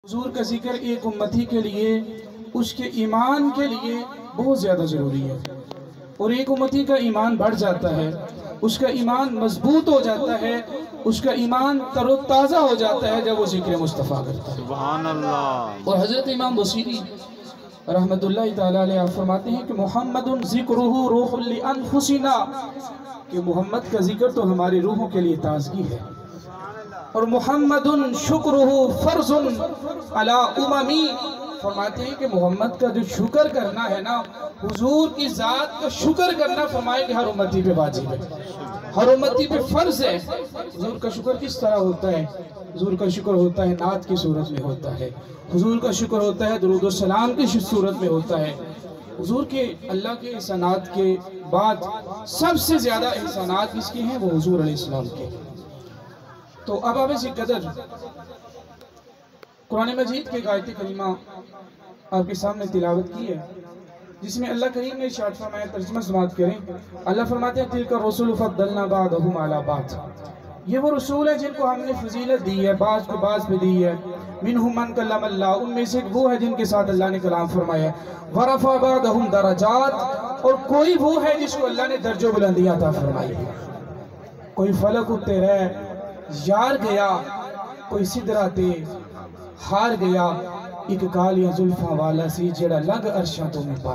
حضور کا ذکر ایک امتی کے لیے اس کے ایمان کے لیے بہت زیادہ ضروری ہے، اور ایک امتی کا ایمان بڑھ جاتا ہے، اس کا ایمان مضبوط ہو جاتا ہے، اس کا ایمان تر و تازہ ہو جاتا ہے جب وہ ذکر مصطفیٰ کرتا ہے۔ سبحان اللہ۔ اور حضرت امام بصیری رحمت اللہ تعالیٰ علیہ فرماتے ہیں کہ محمد ذکرہ روح لانفسنا، کہ محمد کا ذکر تو ہماری روحوں کے لیے تازگی ہے، اور محمد شکرہ فرض علی اممی، فرماتے ہیں کہ محمد کا جو شکر کرنا ہے نا، حضور کی ذات کا شکر کرنا فرمائے کہ ہر امتی پہ واجب ہے، ہر امتی پہ فرض ہے۔ حضور کا شکر کس طرح ہوتا ہے؟ حضور کا شکر ہوتا ہے نعت کی صورت میں ہوتا ہے، حضور کا شکر ہوتا ہے درود و سلام کی صورت میں ہوتا ہے۔ حضور کے اللہ کے احسانات کے بعد سب سے زیادہ احسانات کس کے ہیں؟ وہ حضور علیہ السلام کے۔ تو اب آپ اسی قدر قرآن مجید کے آیت کریمہ آپ کے سامنے تلاوت کی ہے، جس میں اللہ کریم نے ارشاد فرمایا، ترجمہ سماعت کریں۔ اللہ فرماتے ہیں تِلْكَ الرُّسُلُ فَضَّلْنَا بَعْضَهُمْ عَلَى بَعْضٍ، یہ وہ رسول ہے جن کو ہم نے فضیلت دی ہے، بعض کو بعض پہ دی ہے۔ مِنْهُمْ مَنْ كَلَّمَ اللَّهُ، ان میں سے وہ ہے جن کے ساتھ اللہ نے کلام فرمایا ہے۔ وَرَفَعَ بَعْضَهُمْ دَرَجَاتٍ، اور کوئی وہ ہے جس کو اللہ نے درجہ و بلندیاں عطا فرمائی ہے۔ کوئی فلک اتے رہ یار گیا، کوئی سدرہ تے ہار گیا، ایک کالیاں زلفاں والا سی جڑا لگ عرشاں تو میں پا